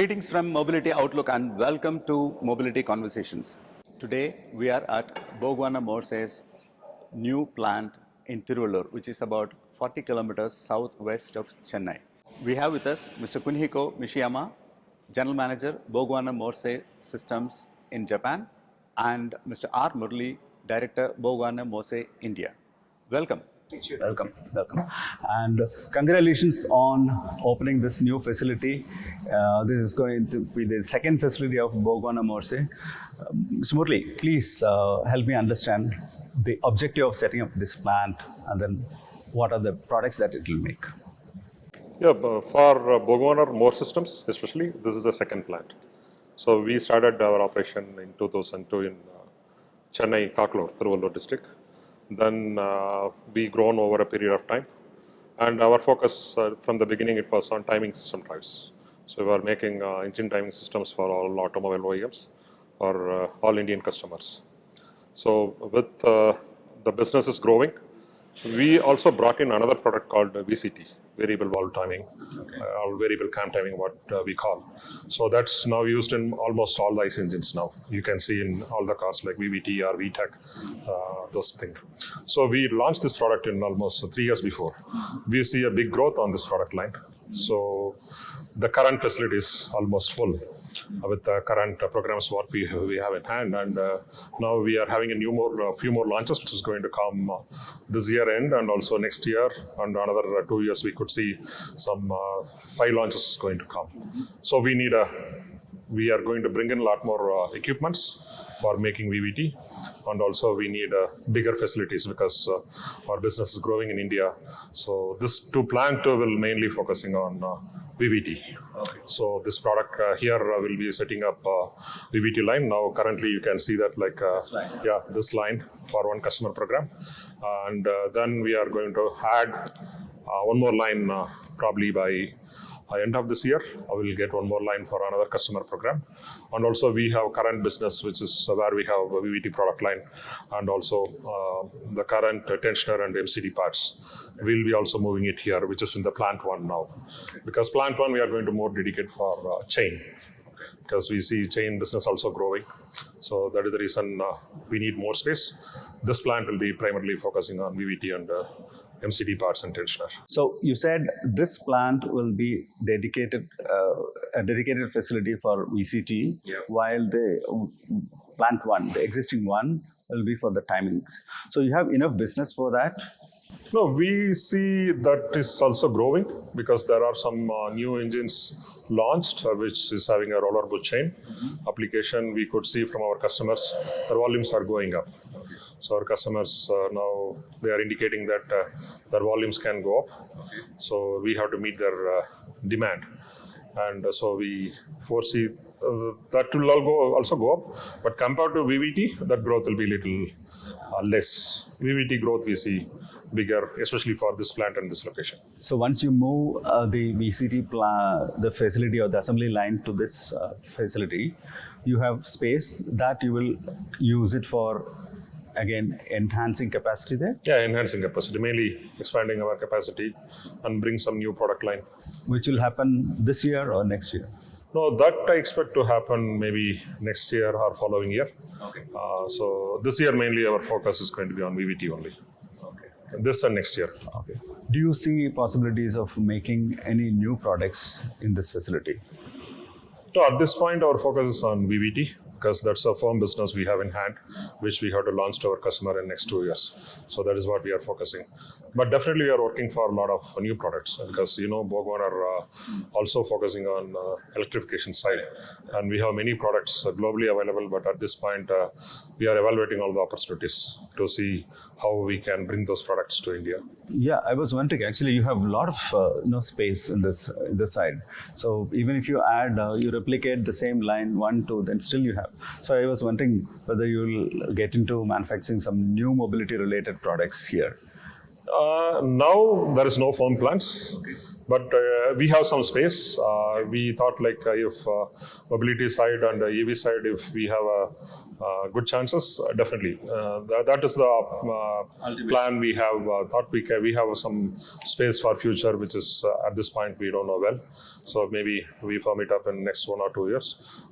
Greetings from Mobility Outlook and welcome to Mobility Conversations. Today we are at BorgWarner Morse's new plant in Tiruvallur, which is about 40 kilometers southwest of Chennai. We have with us Mr. Kunihiko Mishiyama, General Manager, BorgWarner Morse Systems in Japan, and Mr. R. Murli, Director, BorgWarner Morse India. Welcome. Welcome. And congratulations on opening this new facility. This is going to be the second facility of BorgWarner Morse. Mr. Murli, please help me understand the objective of setting up this plant and then what are the products that it will make. Yeah, for BorgWarner Morse Systems especially, this is the second plant. So we started our operation in 2002 in Chennai, Kaklur, Tiruvallur district. Then we grown over a period of time, and our focus from the beginning it was on timing system drives. So we were making engine timing systems for all automobile OEMs or all Indian customers. So with the business is growing, we also brought in another product called VCT, variable valve timing, or variable cam timing, what we call. So that's now used in almost all the ICE engines now. You can see in all the cars like VVT or VTEC, those things. So we launched this product in almost 3 years before. We see a big growth on this product line. So the current facility is almost full with the current programs what we have in hand, and now we are having a few more launches which is going to come this year end and also next year, and another 2 years we could see some 5 launches going to come. So we are going to bring in a lot more equipments for making VVT, and also we need bigger facilities because our business is growing in India. So this plant will mainly focusing on VVT. Okay. So this product here will be setting up VVT line. Now currently you can see that this line for one customer program, and then we are going to add one more line probably by end of this year. I will get one more line for another customer program, and also we have current business which is where we have a VVT product line, and also the current tensioner and MCD parts. We'll be also moving it here, which is in the plant 1 now. Because plant 1 we are going to more dedicate for chain, because we see chain business also growing. So that is the reason we need more space. This plant will be primarily focusing on VVT and MCD parts and tensioner. So you said this plant will be dedicated, a dedicated facility for VCT, while the plant 1, the existing one, will be for the timings. So you have enough business for that? No, we see that is also growing because there are some new engines launched which is having a roller boot chain application. We could see from our customers their volumes are going up. So our customers now they are indicating that their volumes can go up. So we have to meet their demand, and so we foresee that will also go up. But compared to VVT, that growth will be little less. VVT growth we see bigger, especially for this plant and this location. So once you move the VCT the facility or the assembly line to this facility, you have space that you will use it for, again, enhancing capacity there? Yeah, enhancing capacity, mainly expanding our capacity and bring some new product line. Which will happen this year or next year? No, that I expect to happen maybe next year or following year. Okay. So this year mainly our focus is going to be on VVT only. Okay. This and next year. Okay. Do you see possibilities of making any new products in this facility? So at this point our focus is on VVT, because that's a firm business we have in hand, which we have to launch to our customer in next 2 years. So that is what we are focusing. But definitely we are working for a lot of new products, because BorgWarner also focusing on electrification side, and we have many products globally available. But at this point, we are evaluating all the opportunities to see how we can bring those products to India. Yeah, I was wondering. Actually, you have a lot of space in this side. So even if you add, you replicate the same line 1, 2, then still you have. So I was wondering whether you'll get into manufacturing some new mobility related products here. Now there is no firm plans. Okay. but we have some space. We thought like if mobility side and EV side, if we have good chances, definitely. That is the plan we have. Thought we have some space for future, which is at this point we don't know well. So maybe we firm it up in next 1 or 2 years.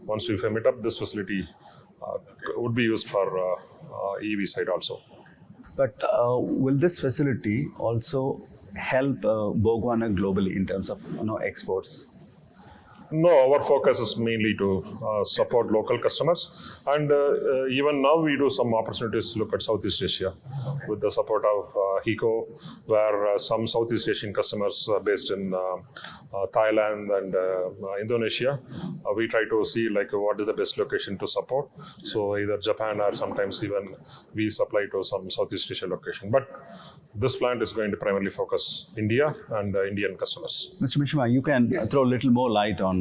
Once we firm it up, this facility would be used for EV side also. But will this facility also help BorgWarner globally in terms of exports? No, our focus is mainly to support local customers, and even now we do some opportunities to look at Southeast Asia with the support of HECO, where some Southeast Asian customers based in Thailand and Indonesia, we try to see like what is the best location to support. So either Japan or sometimes even we supply to some Southeast Asia location. But this plant is going to primarily focus India and Indian customers. Mr. Mishma, you can throw a little more light on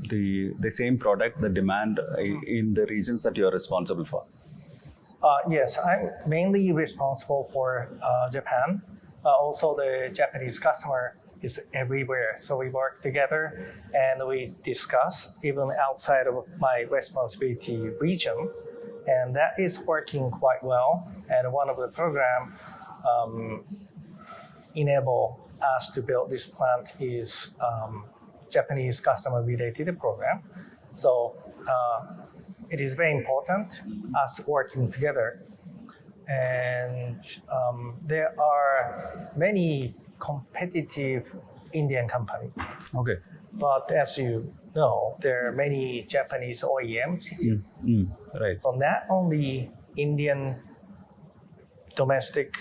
the same product, the demand in the regions that you are responsible for. Yes, I'm mainly responsible for Japan. Also, the Japanese customer is everywhere. So we work together and we discuss even outside of my responsibility region. And that is working quite well. And one of the program enable us to build this plant is Japanese customer related program. So it is very important us working together. And there are many competitive Indian companies. Okay. But as you know, there are many Japanese OEMs here. Right. So not only Indian domestic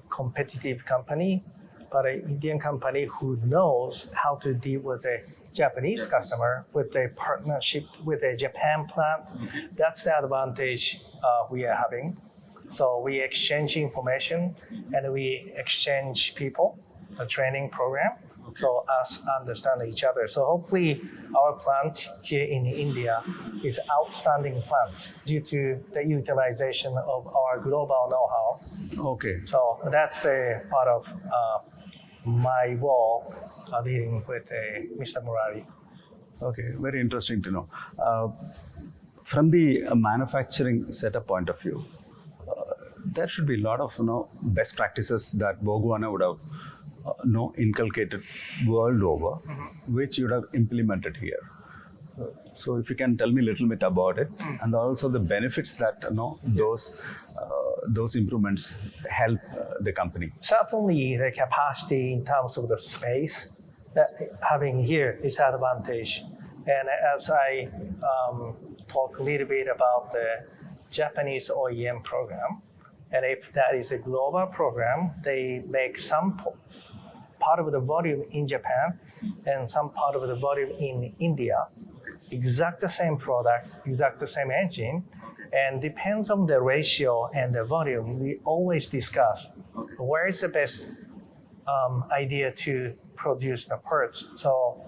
competitive company, but an Indian company who knows how to deal with a Japanese customer with a partnership with a Japan plant. That's the advantage we are having. So we exchange information and we exchange people, a training program, so us understand each other. So hopefully our plant here in India is outstanding plant due to the utilization of our global know-how. Okay. So that's the part of my role dealing with Mr. Murari. Okay, very interesting to know. From the manufacturing setup point of view, there should be a lot of best practices that BorgWarner would have inculcated world over, which you would have implemented here. So if you can tell me a little bit about it, and also the benefits that those improvements help the company. Certainly, the capacity in terms of the space that having here is advantage. And as I talk a little bit about the Japanese OEM program, and if that is a global program, they make some part of the volume in Japan and some part of the volume in India. Exact the same product, exact the same engine, and depends on the ratio and the volume. We always discuss where is the best idea to produce the parts. So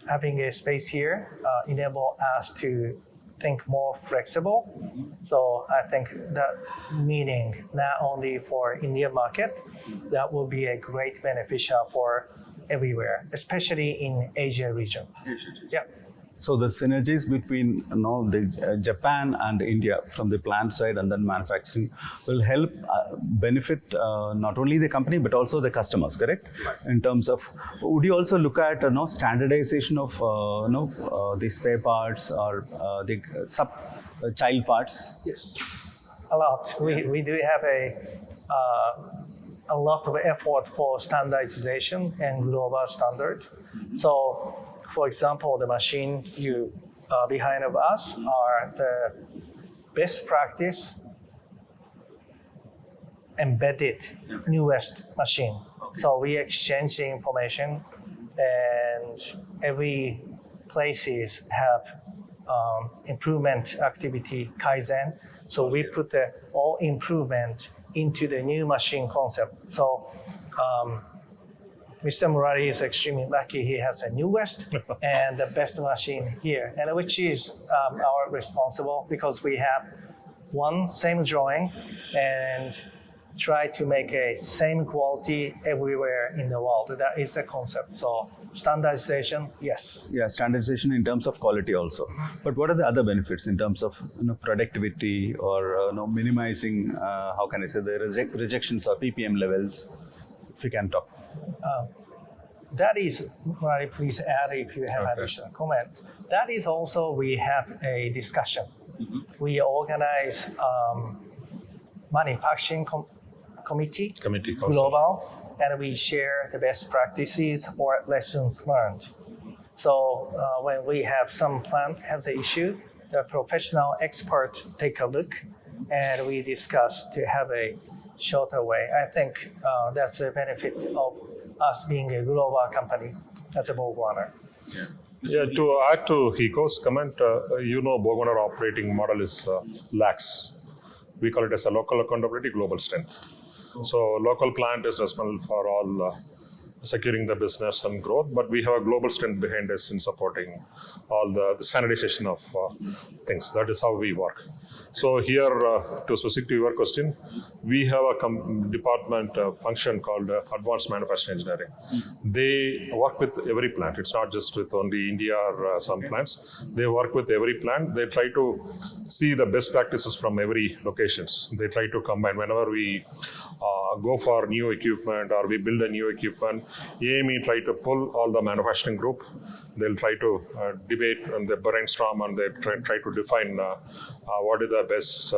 having a space here enable us to think more flexible. So I think that meaning not only for Indian market, that will be a great beneficial for everywhere, especially in Asia region. Yeah. So the synergies between the Japan and India from the plant side and then manufacturing will help benefit not only the company but also the customers, correct? In terms of, would you also look at standardization of the spare parts or the sub child parts? Yes, a lot. We do have a lot of effort for standardization and global standard. So, for example, the machine you behind of us are the best practice embedded newest machine. So we exchange the information, and every places have improvement activity Kaizen. So we put the all improvement into the new machine concept. So Mr. Murari is extremely lucky. He has the newest and the best machine here, and which is our responsible because we have one same drawing and try to make a same quality everywhere in the world. That is a concept. So standardization, yes. Yeah, standardization in terms of quality also. But what are the other benefits in terms of productivity or minimizing? How can I say the rejections or PPM levels? If you can talk. That is, Mari, please add if you have additional comment. That is also we have a discussion. We organize manufacturing committee global, and we share the best practices or lessons learned. So when we have some plant has an issue, the professional experts take a look, and we discuss to have a shorter way. I think that's the benefit of us being a global company as a BorgWarner. Yeah, to add to Hiko's comment, BorgWarner operating model is lax. We call it as a local accountability, global strength. So local plant is responsible for all securing the business and growth, but we have a global strength behind us in supporting all the standardization of things. That is how we work. So here, to specific to your question, we have a department function called Advanced Manufacturing Engineering. They work with every plant. It's not just with only India or some plants. They work with every plant. They try to see the best practices from every locations. They try to combine. Whenever we go for new equipment or we build a new equipment, AME try to pull all the manufacturing group. They'll try to debate and they brainstorm and they try to define what is the best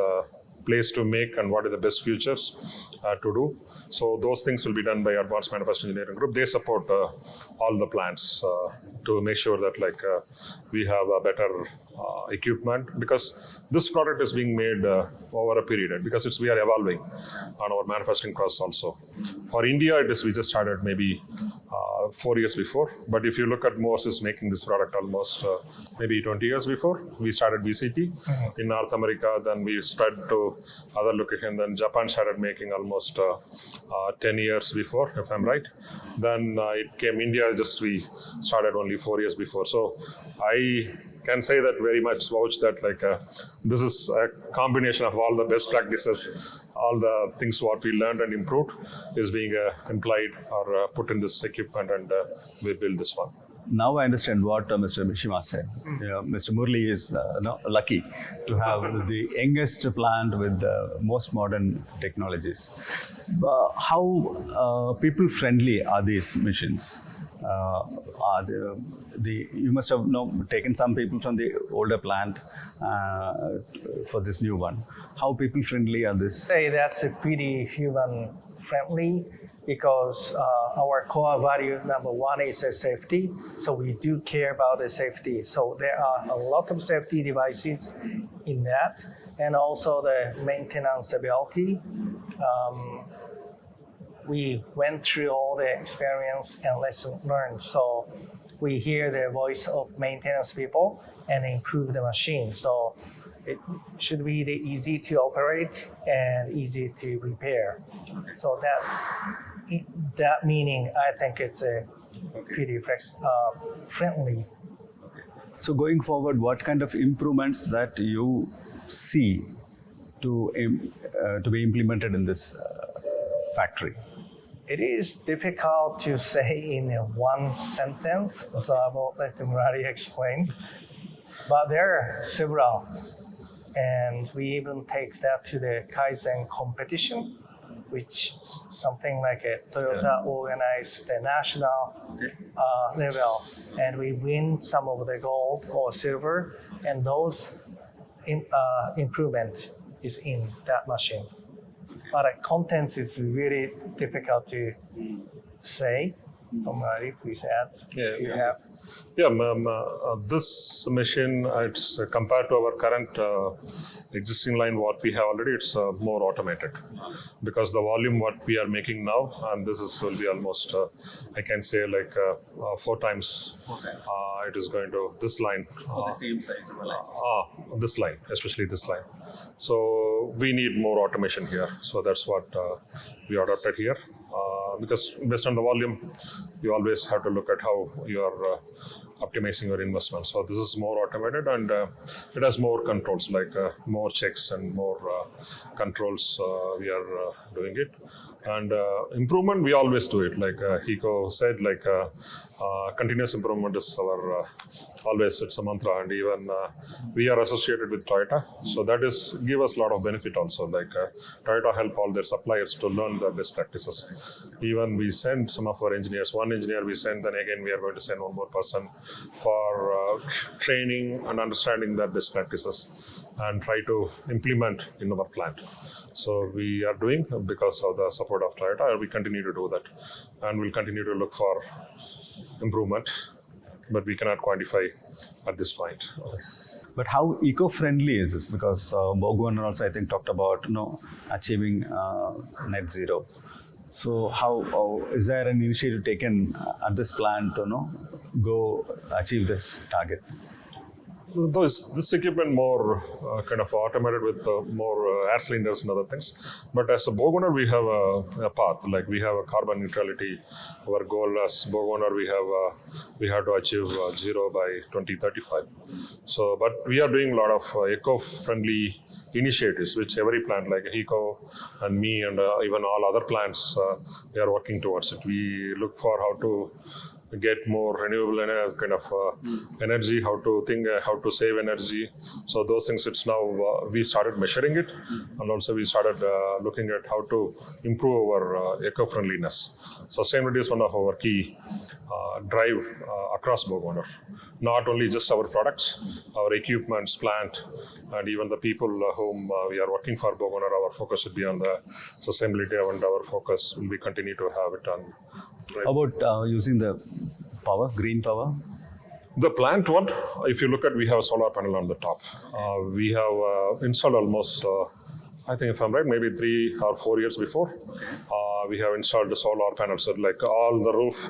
place to make and what are the best futures to do. So those things will be done by Advanced Manufacturing Engineering Group. They support all the plants to make sure that we have a better equipment, because this product is being made over a period, because we are evolving on our manufacturing process also. For India, we just started maybe 4 years before, but if you look at Morse is making this product almost maybe 20 years before. We started VCT in North America, then we spread to other locations, then Japan started making almost 10 years before, if I'm right. Then it came India, we started only 4 years before. So I can say that very much vouch that this is a combination of all the best practices, all the things what we learned and improved is being implied or put in this equipment, and we build this one. Now I understand what Mr. Mishima said. Mr. Murli is lucky to have the youngest plant with the most modern technologies. How people-friendly are these machines? You must have taken some people from the older plant for this new one. How people-friendly are this? Say that's a pretty human-friendly, because our core value number one is safety. So we do care about the safety. So there are a lot of safety devices in that, and also the maintenance ability. We went through all the experience and lessons learned. So we hear the voice of maintenance people and improve the machine. So it should be easy to operate and easy to repair. So that meaning, I think it's a pretty friendly. So going forward, what kind of improvements that you see to be implemented in this factory? It is difficult to say in one sentence, so I will let Murari explain. But there are several, and we even take that to the Kaizen competition, which is something like a Toyota organized the national level, and we win some of the gold or silver, and those improvement is in that machine. But contents is really difficult to say. Murari, please add. This machine, it's compared to our current existing line, what we have already, it's more automated, because the volume what we are making now, and will be almost, I can say 4 times. It is going to this line. For the same size of a line. This line, especially this line. So we need more automation here. So that's what we adopted here. because based on the volume, you always have to look at how you are optimizing your investment. So this is more automated, and it has more controls, like more checks and more controls. We are doing it, and improvement we always do it. Like Hiko said, like continuous improvement is our always, it's a mantra, and even we are associated with Toyota, so that is give us a lot of benefit also. Like Toyota help all their suppliers to learn the best practices. Even we send some of our engineers, one engineer we send, then again we are going to send one more person for training and understanding the best practices and try to implement in our plant. So we are doing, because of the support of Toyota, we continue to do that, and we'll continue to look for improvement, but we cannot quantify at this point. But how eco-friendly is this? Because BorgWarner also, I think, talked about achieving net zero. So how is there an initiative taken at this plant to go achieve this target? This equipment more kind of automated with more air cylinders and other things. But as a BorgWarner, we have a path. Like we have a carbon neutrality. Our goal as BorgWarner, we have to achieve zero by 2035. So, but we are doing a lot of eco-friendly initiatives, which every plant like Hiko and me and even all other plants, we are working towards it. We look for how to get more renewable kind of energy, how to think, how to save energy. So those things, it's now we started measuring it, and also we started looking at how to improve our eco-friendliness. Sustainability is one of our key drive across BorgWarner. Not only just our products, our equipments, plant, and even the people whom we are working for BorgWarner, our focus should be on the sustainability, and our focus will be continue to have it on. How about using the power, green power? The plant one, if you look at, we have a solar panel on the top. We have installed almost, I think if I'm right, maybe 3 or 4 years before. We have installed the solar panels, so like all the roof,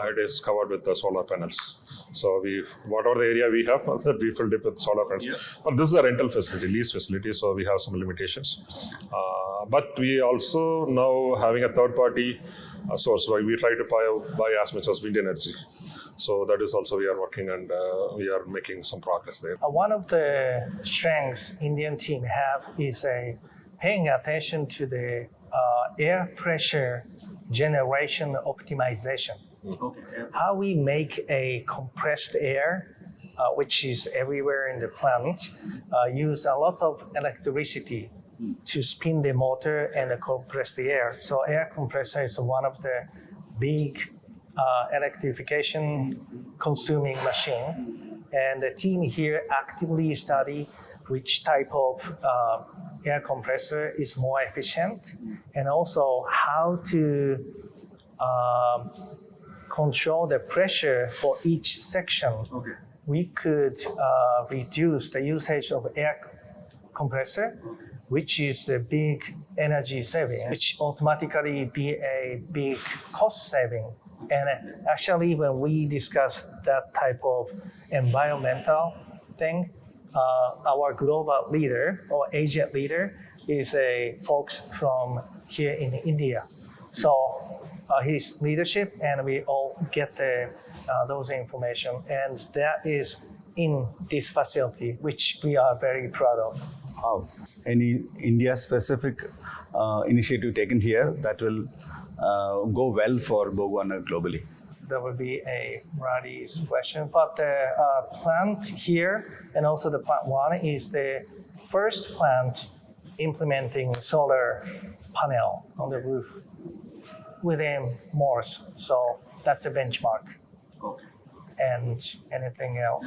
it is covered with the solar panels. So whatever the area we have, we filled it with solar panels. Yeah. But this is a rental facility, lease facility, so we have some limitations. But we also now having a third-party source where we try to buy as much as wind energy. So that is also we are working, and we are making some progress there. One of the strengths Indian team have is paying attention to the air pressure generation optimization. Okay. How we make a compressed air, which is everywhere in the plant, use a lot of electricity to spin the motor and compress the air. So air compressor is one of the big electrification consuming machine. And the team here actively study which type of air compressor is more efficient, and also how to control the pressure for each section. Okay. We could reduce the usage of air compressor, which is a big energy saving, which automatically be a big cost saving. And actually, when we discuss that type of environmental thing, our global leader or agent leader is a folks from here in India. So his leadership, and we all get those information, and that is in this facility, which we are very proud of. Wow. Any India-specific initiative taken here that will go well for BorgWarner globally? That would be a Radi's question. But the plant here and also the plant one is the first plant implementing solar panel on the roof within Morse. So that's a benchmark. Okay. And anything else?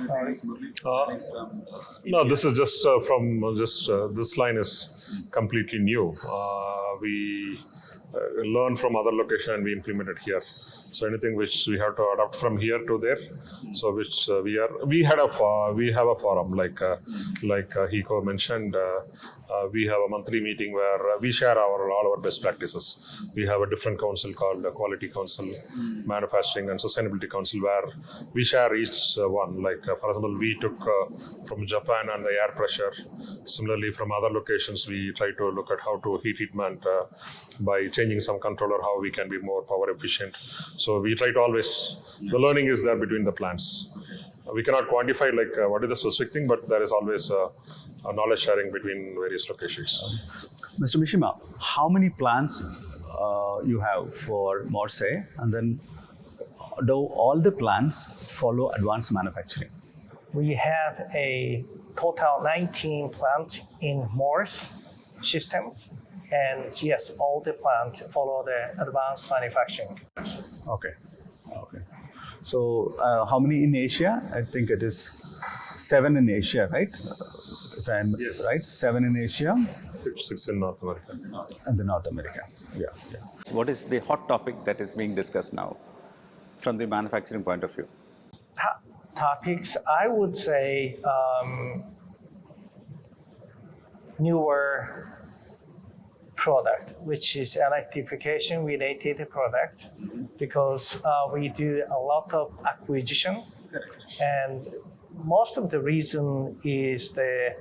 No, this is just this line is completely new. We learn from other location and we implement it here. So anything which we have to adapt from here to there, so which we have a forum like Hiko mentioned. We have a monthly meeting where we share all our best practices. We have a different council called the Quality Council, Manufacturing and Sustainability Council, where we share each one. Like for example, we took from Japan and the air pressure. Similarly, from other locations, we try to look at how to heat treatment by changing some controller, how we can be more power efficient. So we try to always, the learning is there between the plants. We cannot quantify what is the specific thing, but there is always a knowledge sharing between various locations. Mr. Mishima, how many plants you have for Morse, and then do all the plants follow advanced manufacturing? We have a total 19 plants in Morse Systems, and yes, all the plants follow the advanced manufacturing. Okay. So how many in Asia? I think it is 7 in Asia, right? If I'm right, 7 in Asia. 6 in North America. And the North America. Yeah. So what is the hot topic that is being discussed now from the manufacturing point of view? Topics, I would say newer product, which is electrification related product, because we do a lot of acquisition, and most of the reason is the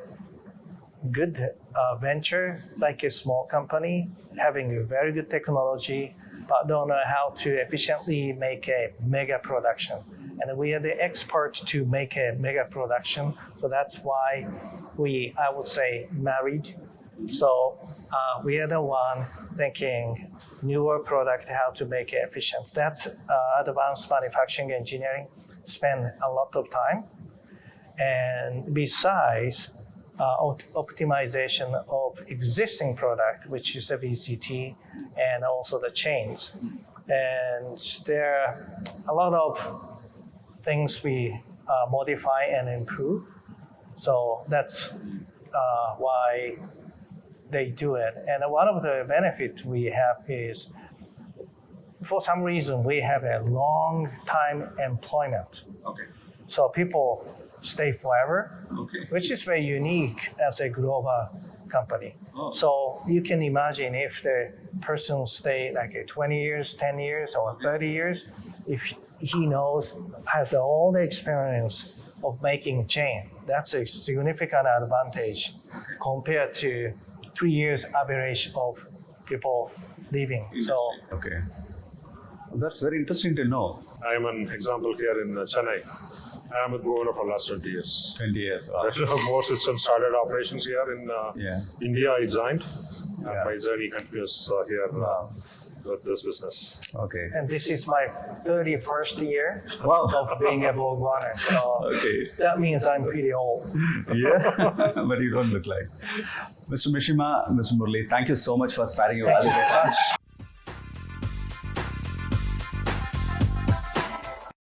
good venture, like a small company having a very good technology, but don't know how to efficiently make a mega production. And we are the experts to make a mega production, so that's why I would say, married. So we are the one thinking newer product, how to make it efficient. That's advanced manufacturing engineering, spend a lot of time. And besides optimization of existing product, which is the VCT, and also the chains. And there are a lot of things we modify and improve. So that's why they do it. And one of the benefits we have is, for some reason, we have a long time employment. Okay. So people stay forever, which is very unique as a global company. Oh. So you can imagine if the person stay like 20 years, 10 years, or 30 years, if he has all the experience of making chain, that's a significant advantage compared to 3 years average of people leaving. So Okay. That's very interesting to know. I am an example here in Chennai. I am with BorgWarner for the last 20 years. 20 years. Morse Systems started operations here in India. I joined. And my journey continues here with this business. Okay. and this is my 31st year Wow. of being a BorgWarner. So Okay. that means I'm pretty old. Yeah, but you don't look like. Mr. Mishima, Mr. Murli, thank you so much for sparing your valuable time.